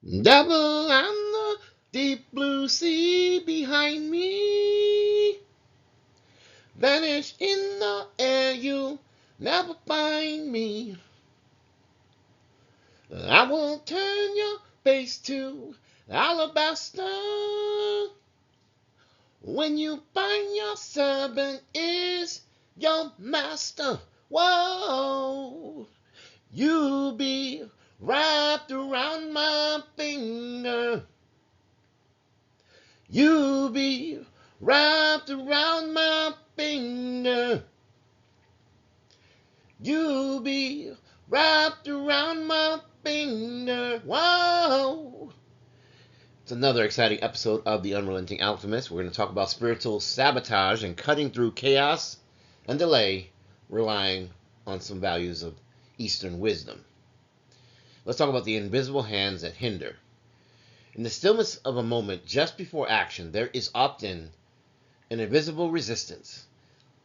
Devil and the deep blue sea behind me. Vanish in the air, you'll never find me. I will turn your face to alabaster. When you find your servant is your master. Whoa, you'll be wrapped around my finger. You'll be wrapped around my finger. You'll be wrapped around my finger. Whoa. It's another exciting episode of the Unrelenting Alchemist. We're going to talk about spiritual sabotage and cutting through chaos and delay, relying on some values of Eastern wisdom. Let's talk about the invisible hands that hinder. In the stillness of a moment just before action, there is often an invisible resistance,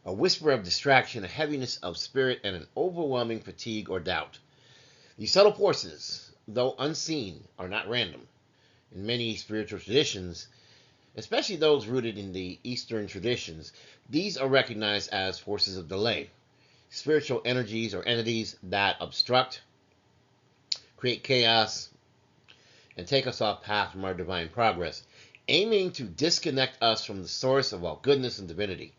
a whisper of distraction, a heaviness of spirit, and an overwhelming fatigue or doubt. These subtle forces, though unseen, are not random. In many spiritual traditions, especially those rooted in the Eastern traditions, these are recognized as forces of delay, spiritual energies or entities that obstruct, create chaos, and take us off path from our divine progress, aiming to disconnect us from the source of all goodness and divinity.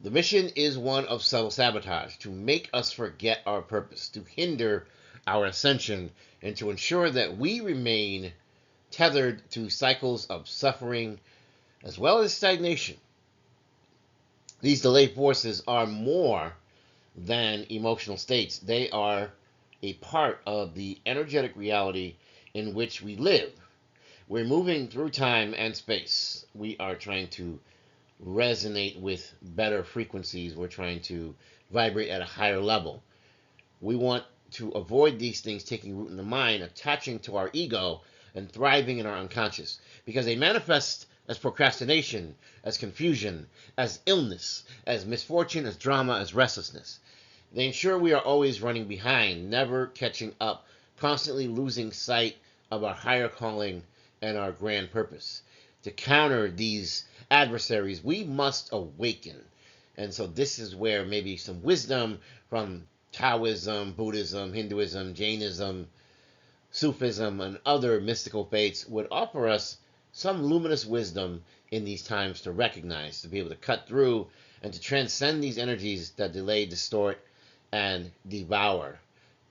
The mission is one of subtle sabotage, to make us forget our purpose, to hinder our ascension, and to ensure that we remain tethered to cycles of suffering as well as stagnation. These delay forces are more than emotional states. They are a part of the energetic reality in which we live. We're moving through time and space. We are trying to resonate with better frequencies. We're trying to vibrate at a higher level. We want to avoid these things taking root in the mind, attaching to our ego, and thriving in our unconscious, because they manifest as procrastination, as confusion, as illness, as misfortune, as drama, as restlessness. They ensure we are always running behind, never catching up, constantly losing sight of our higher calling and our grand purpose. To counter these adversaries, we must awaken. And so this is where maybe some wisdom from Taoism, Buddhism, Hinduism, Jainism, Sufism, and other mystical faiths would offer us some luminous wisdom in these times to recognize, to be able to cut through, and to transcend these energies that delay, distort, and devour,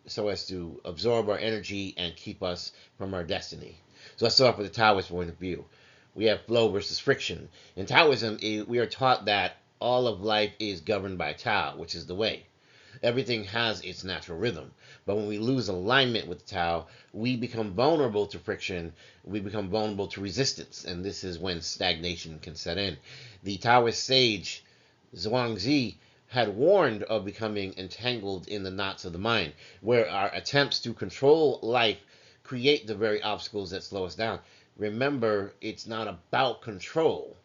so as to absorb our energy and keep us from our destiny. So let's start off with the Taoist point of view. We have flow versus friction. In Taoism, we are taught that all of life is governed by Tao, which is the way. Everything has its natural rhythm. But when we lose alignment with Tao, we become vulnerable to friction, we become vulnerable to resistance, and this is when stagnation can set in. The Taoist sage Zhuangzi had warned of becoming entangled in the knots of the mind, where our attempts to control life create the very obstacles that slow us down. Remember, it's not about control.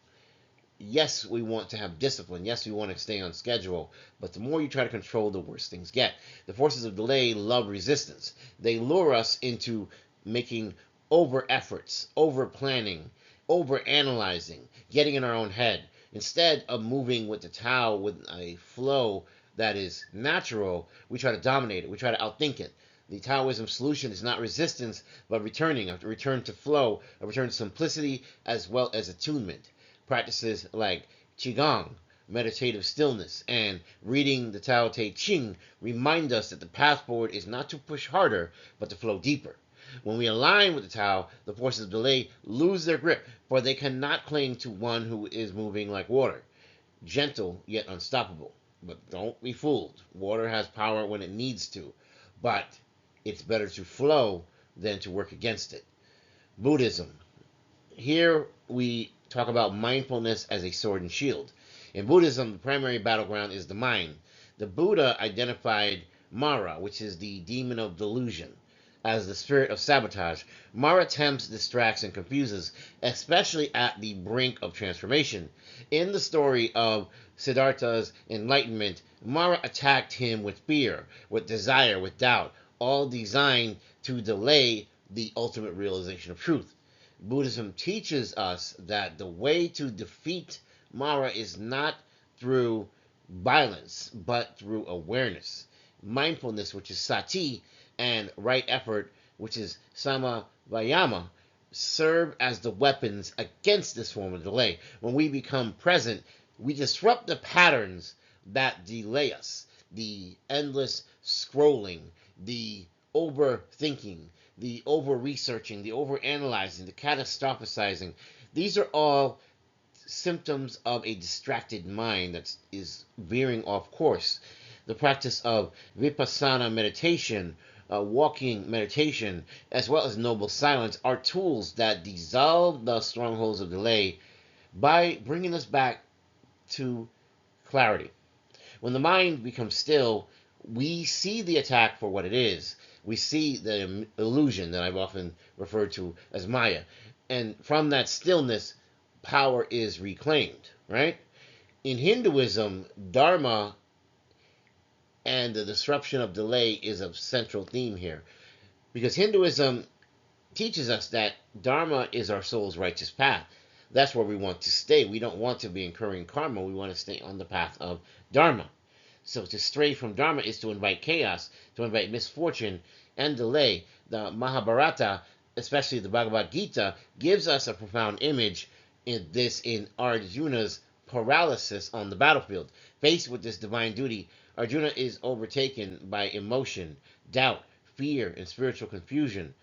Yes, we want to have discipline. Yes, we want to stay on schedule. But the more you try to control, the worse things get. The forces of delay love resistance. They lure us into making over efforts, over planning, over analyzing, getting in our own head. Instead of moving with the Tao with a flow that is natural, we try to dominate it. We try to outthink it. The Taoism solution is not resistance, but returning, a return to flow, a return to simplicity as well as attunement. Practices like Qigong, meditative stillness, and reading the Tao Te Ching remind us that the path forward is not to push harder, but to flow deeper. When we align with the Tao, the forces of delay lose their grip, for they cannot cling to one who is moving like water, gentle yet unstoppable. But don't be fooled. Water has power when it needs to, but it's better to flow than to work against it. Buddhism. Here we talk about mindfulness as a sword and shield. In Buddhism, the primary battleground is the mind. The Buddha identified Mara, which is the demon of delusion, as the spirit of sabotage. Mara tempts, distracts, and confuses, especially at the brink of transformation. In the story of Siddhartha's enlightenment, Mara attacked him with fear, with desire, with doubt, all designed to delay the ultimate realization of truth. Buddhism teaches us that the way to defeat Mara is not through violence, but through awareness. Mindfulness, which is sati, and right effort, which is sama vayama, serve as the weapons against this form of delay. When we become present, we disrupt the patterns that delay us. The endless scrolling, the overthinking, the over researching, the over analyzing, the catastrophizing. These are all symptoms of a distracted mind that is veering off course. The practice of vipassana meditation, walking meditation, as well as noble silence, are tools that dissolve the strongholds of delay by bringing us back to clarity. When the mind becomes still, we see the attack for what it is. We see the illusion that I've often referred to as Maya. And from that stillness, power is reclaimed, right? In Hinduism, Dharma and the disruption of delay is a central theme here. Because Hinduism teaches us that Dharma is our soul's righteous path. That's where we want to stay. We don't want to be incurring karma. We want to stay on the path of Dharma. So to stray from Dharma is to invite chaos, to invite misfortune and delay. The Mahabharata, especially the Bhagavad Gita, gives us a profound image in Arjuna's paralysis on the battlefield. Faced with this divine duty, Arjuna is overtaken by emotion, doubt, fear, and spiritual confusion.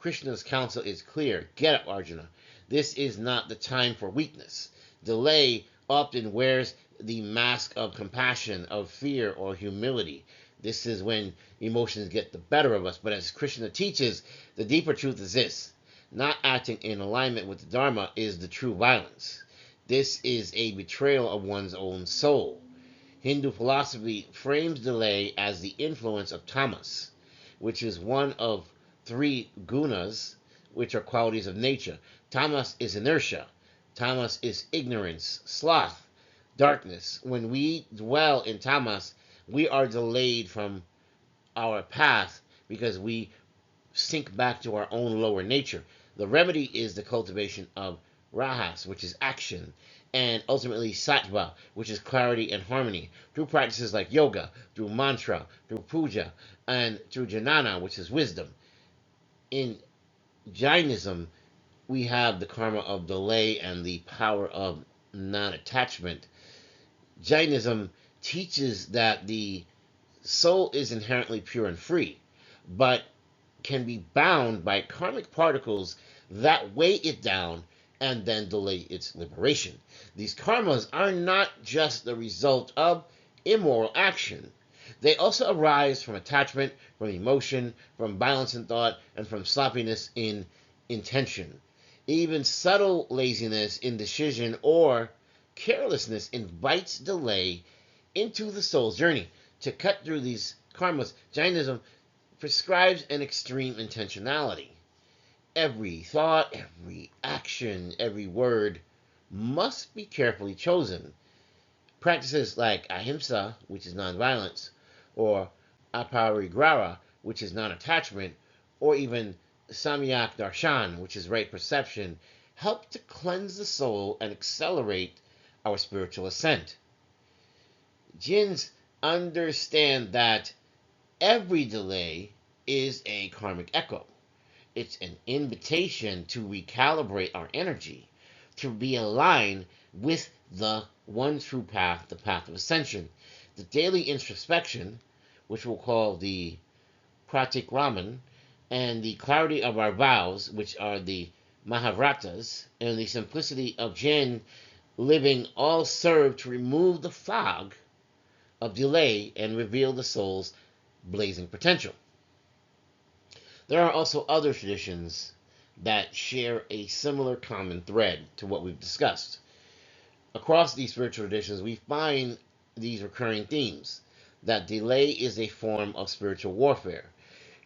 Krishna's counsel is clear. Get up, Arjuna. This is not the time for weakness. Delay often wears the mask of compassion, of fear, or humility. This is when emotions get the better of us. But as Krishna teaches, the deeper truth is this: not acting in alignment with the Dharma is the true violence. This is a betrayal of one's own soul. Hindu philosophy frames delay as the influence of tamas, which is one of three gunas, which are qualities of nature. Tamas is inertia. Tamas is ignorance, sloth, darkness. When we dwell in tamas, we are delayed from our path because we sink back to our own lower nature. The remedy is the cultivation of rajas, which is action, and ultimately sattva, which is clarity and harmony, through practices like yoga, through mantra, through puja, and through jnana, which is wisdom. In Jainism, we have the karma of delay and the power of non-attachment. Jainism teaches that the soul is inherently pure and free, but can be bound by karmic particles that weigh it down and then delay its liberation. These karmas are not just the result of immoral action. They also arise from attachment, from emotion, from violence in thought, and from sloppiness in intention. Even subtle laziness in decision or carelessness invites delay into the soul's journey. To cut through these karmas, Jainism prescribes an extreme intentionality. Every thought, every action, every word must be carefully chosen. Practices like ahimsa, which is nonviolence, or aparigrara, which is non-attachment, or even samyak darshan, which is right perception, help to cleanse the soul and accelerate our spiritual ascent. Jains understand that every delay is a karmic echo. It's an invitation to recalibrate our energy, to be aligned with the one true path, the path of ascension. The daily introspection, which we'll call the pratikraman, and the clarity of our vows, which are the mahavratas, and the simplicity of Jain living all serve to remove the fog of delay and reveal the soul's blazing potential. There are also other traditions that share a similar common thread to what we've discussed. Across these spiritual traditions, we find these recurring themes: that delay is a form of spiritual warfare.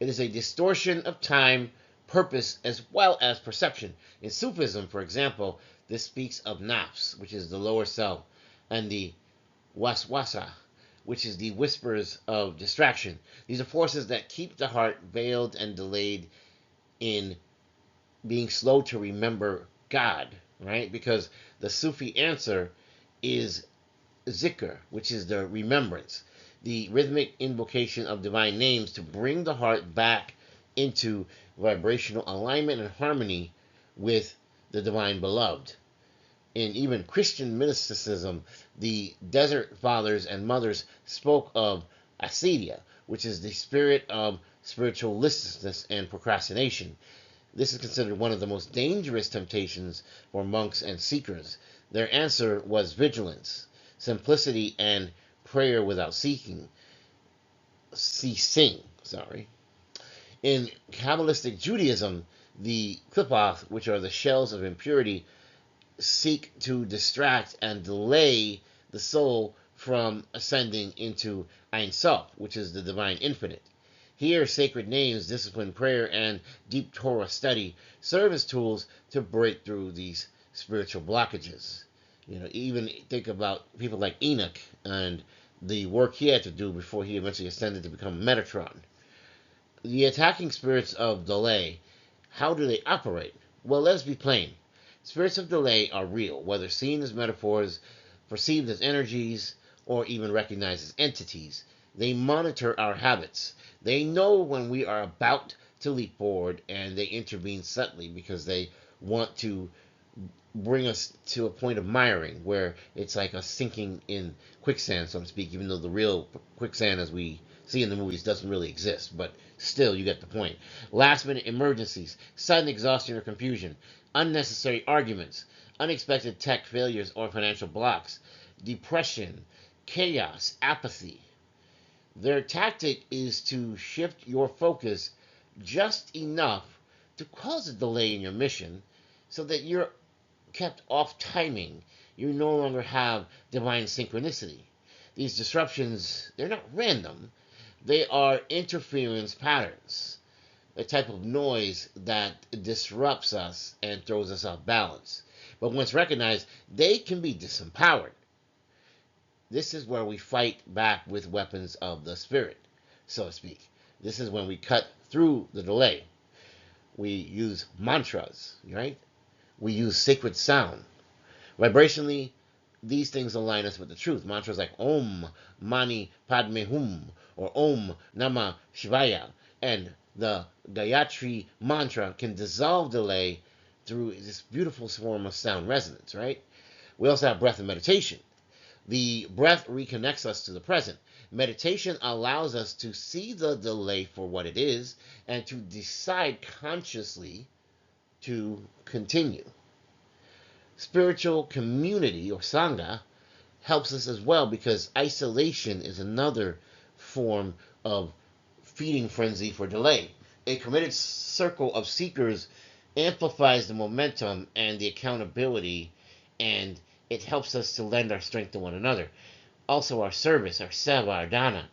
It is a distortion of time, purpose, as well as perception. In Sufism, for example, this speaks of nafs, which is the lower self, and the waswasa, which is the whispers of distraction. These are forces that keep the heart veiled and delayed in being slow to remember God, right? Because the Sufi answer is zikr, which is the remembrance, the rhythmic invocation of divine names to bring the heart back into vibrational alignment and harmony with the divine beloved. In even Christian mysticism, the desert fathers and mothers spoke of acedia, which is the spirit of spiritual listlessness and procrastination. This is considered one of the most dangerous temptations for monks and seekers. Their answer was vigilance, simplicity, and prayer without ceasing. In Kabbalistic Judaism, the klippoth, which are the shells of impurity, seek to distract and delay the soul from ascending into Ein Sof, which is the divine infinite. Here, sacred names, disciplined prayer, and deep Torah study serve as tools to break through these spiritual blockages. Even think about people like Enoch and the work he had to do before he eventually ascended to become Metatron. The attacking spirits of delay, how do they operate? Well, let's be plain. Spirits of delay are real, whether seen as metaphors, perceived as energies, or even recognized as entities. They monitor our habits. They know when we are about to leap forward, and they intervene subtly because they want to bring us to a point of miring where it's like us sinking in quicksand, so to speak, even though the real quicksand as we see in the movies doesn't really exist, but still you get the point. Last minute emergencies, sudden exhaustion or confusion, unnecessary arguments, unexpected tech failures or financial blocks, depression, chaos, apathy. Their tactic is to shift your focus just enough to cause a delay in your mission so that you're kept off timing. You no longer have divine synchronicity. These disruptions, they're not random. They are interference patterns, a type of noise that disrupts us and throws us off balance. But once recognized, they can be disempowered. This is where we fight back with weapons of the spirit, so to speak. This is when we cut through the delay. We use mantras, right? We use sacred sound. Vibrationally, these things align us with the truth. Mantras like Om Mani Padme Hum or Om Namah Shivaya and the Gayatri mantra can dissolve delay through this beautiful form of sound resonance, right? We also have breath and meditation. The breath reconnects us to the present. Meditation allows us to see the delay for what it is and to decide consciously to continue. Spiritual community or sangha helps us as well because isolation is another form of feeding frenzy for delay. A committed circle of seekers amplifies the momentum and the accountability, and it helps us to lend our strength to one another. Also, our service, our seva, our dana.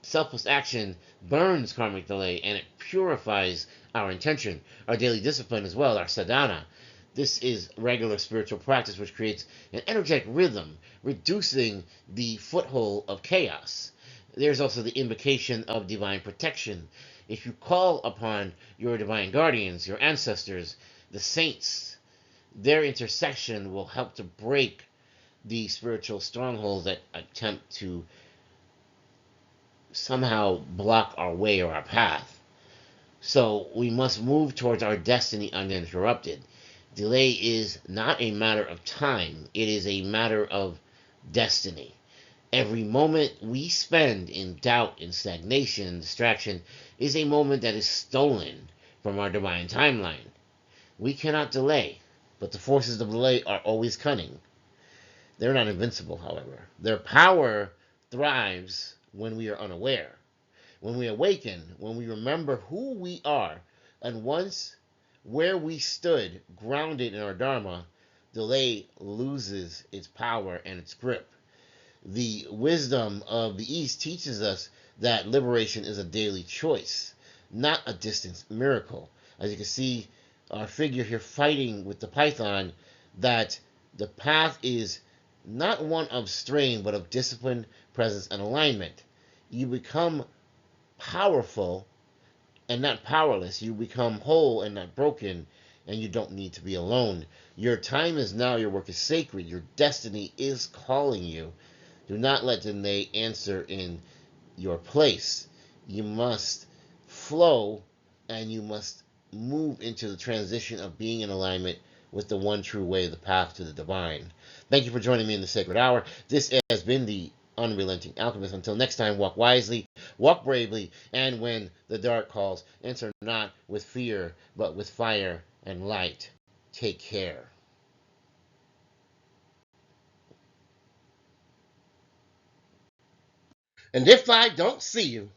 Selfless action burns karmic delay and it purifies our intention. Our daily discipline as well, our sadhana. This is regular spiritual practice which creates an energetic rhythm, reducing the foothold of chaos. There's also the invocation of divine protection. If you call upon your divine guardians, your ancestors, the saints, their intercession will help to break the spiritual strongholds that attempt to somehow block our way or our path. So we must move towards our destiny uninterrupted. Delay is not a matter of time, it is a matter of destiny. Every moment we spend in doubt, in stagnation, and distraction is a moment that is stolen from our divine timeline. We cannot delay, but the forces of delay are always cunning. They're not invincible, however. Their power thrives when we are unaware. When we awaken, when we remember who we are, and once where we stood, grounded in our Dharma, delay loses its power and its grip. The wisdom of the East teaches us that liberation is a daily choice, not a distant miracle. As you can see, our figure here fighting with the python, that the path is not one of strain, but of discipline, presence, and alignment. You become powerful and not powerless. You become whole and not broken, and you don't need to be alone. Your time is now. Your work is sacred. Your destiny is calling you. Do not let Danae answer in your place. You must flow, and you must move into the transition of being in alignment with the one true way, the path to the divine. Thank you for joining me in the Sacred Hour. This has been the Unrelenting Alchemist. Until next time, walk wisely, walk bravely, and when the dark calls, enter not with fear, but with fire and light. Take care. And if I don't see you,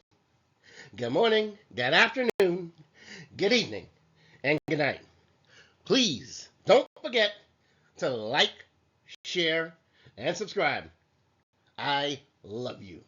good morning, good afternoon, good evening, and good night. Please don't forget to like, share, and subscribe. I love you.